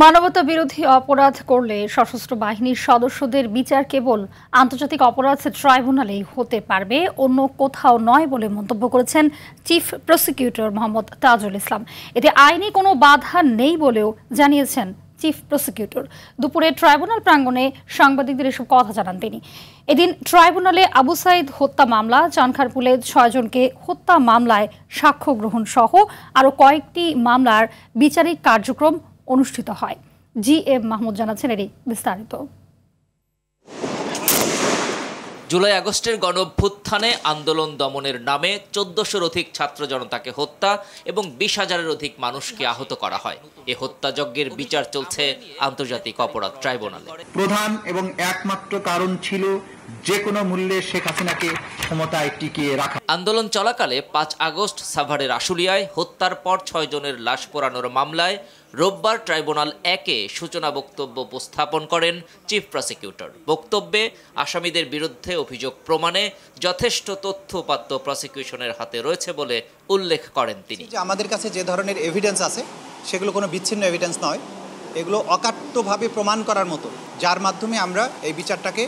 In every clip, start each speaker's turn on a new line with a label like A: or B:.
A: মানবতা বিরোধী অপরাধ করলে সশস্ত্র বাহিনীর সদস্যদের বিচার কেবল আন্তর্জাতিক অপরাধ ট্রাইব্যুনালেই হতে পারবে, অন্য কোথাও নয় বলে মন্তব্য করেছেন চিফ প্রসিকিউটর মোহাম্মদ তাজুল ইসলাম। এতে আইনি কোনো বাধা নেই বলেও জানিয়েছেন চিফ প্রসিকিউটর। দুপুরে ট্রাইব্যুনাল প্রাঙ্গণে সাংবাদিকদের এসব কথা জানান তিনি। এদিন ট্রাইব্যুনালে আবু সাইদ হত্যা মামলা, চানখারপুলে 6 জনকে হত্যা মামলায় সাক্ষ্য গ্রহণ সহ আরও কয়েকটি মামলার বিচারিক কার্যক্রম অনুষ্ঠিত হয়। জি.এম. মাহমুদ জানাচ্ছেন এরই বিস্তারিত।
B: জুলাই আগস্টের গণঅভ্যুত্থানে আন্দোলন দমনের নামে 1400-র অধিক ছাত্র জনতাকে হত্যা এবং 20,000-এর অধিক মানুষকে আহত করা হয়। এ হত্যাযজ্ঞের বিচার চলছে আন্তর্জাতিক অপরাধ ট্রাইব্যুনালে।
C: প্রধান এবং একমাত্র কারণ ছিল যে কোনো মূল্যে শেখ হাসিনাকে ক্ষমতায় টিকিয়ে রাখা।
B: আন্দোলন চলাকালে 5 আগস্ট সাভারের আশুলিয়ায় হত্যার পর 6 জনের লাশ পোড়ানোর মামলায় রোববার ট্রাইব্যুনাল 1-এ সূচনা বক্তব্য উপস্থাপন করেন চিফ প্রসিকিউটর। বক্তব্যে আসামিদের বিরুদ্ধে অভিযোগ প্রমাণে যথেষ্ট তথ্যউপাত্ত প্রসিকিউশনের হাতে রয়েছে বলে উল্লেখ করেন তিনি।
D: আমাদের কাছে যে ধরনের এভিডেন্স আছে সেগুলো কোনো বিচ্ছিন্ন এভিডেন্স নয়, এগুলো অকাট্যভাবে প্রমাণ করার মতো, যার মাধ্যমে আমরা এই বিচারটাকে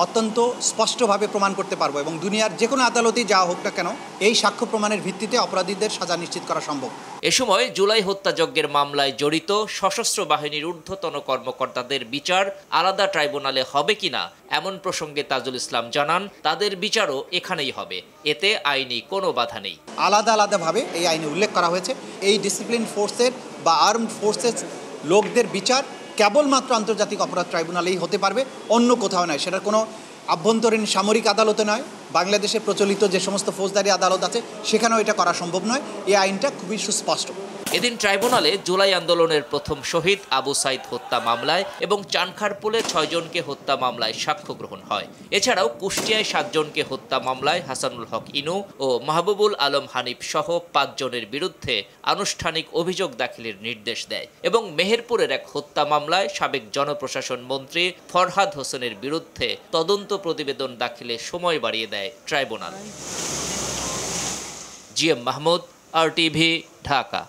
D: অত্যন্ত স্পষ্টভাবে প্রমাণ করতে পারবো এবং দুনিয়ার যে কোনো আদালতেই যাওয়া হোক না কেন এই সাক্ষ্য প্রমাণের ভিত্তিতে অপরাধীদের সাজা নিশ্চিত করা সম্ভব।
B: এ সময় জুলাই হত্যাযজ্ঞের মামলায় জড়িত সশস্ত্র বাহিনীর ঊর্ধ্বতন কর্মকর্তাদের বিচার আলাদা ট্রাইব্যুনালে হবে কিনা এমন প্রসঙ্গে তাজুল ইসলাম জানান, তাদের বিচারও এখানেই হবে, এতে আইনি কোনো বাধা নেই।
D: আলাদাভাবে এই আইনে উল্লেখ করা হয়েছে এই ডিসিপ্লিন ফোর্সের বা আর্মড ফোর্সেস লোকদের বিচার কেবলমাত্র আন্তর্জাতিক অপরাধ ট্রাইব্যুনালেই হতে পারবে, অন্য কোথাও নয়। সেটা কোনো আভ্যন্তরীণ সামরিক আদালতে নয়, বাংলাদেশে প্রচলিত যে সমস্ত ফৌজদারি আদালত আছে সেখানেও এটা করা সম্ভব নয়। এই আইনটা খুবই সুস্পষ্ট।
B: এদিন ট্রাইব্যুনালে জুলাই আন্দোলনের প্রথম শহীদ আবু সাইদ হত্যা মামলায় এবং চানখারপুলে 6 জনকে হত্যা মামলায় সাক্ষ্য গ্রহণ হয়। এছাড়াও কুষ্টিয়ায় 7 জনকে হত্যা মামলায় হাসানুল হক ইনু ও মাহবুবুল আলম হানিফ সহ 5 জনের বিরুদ্ধে আনুষ্ঠানিক অভিযোগ দাখিলের নির্দেশ দেয় এবং মেহেরপুরের এক হত্যা মামলায় সাবেক জনপ্রশাসন মন্ত্রী ফরহাদ হোসেনের বিরুদ্ধে তদন্ত প্রতিবেদন দাখিলে সময় বাড়িয়ে দেয় tribunal. GM. Mahmud, RTV, Dhaka.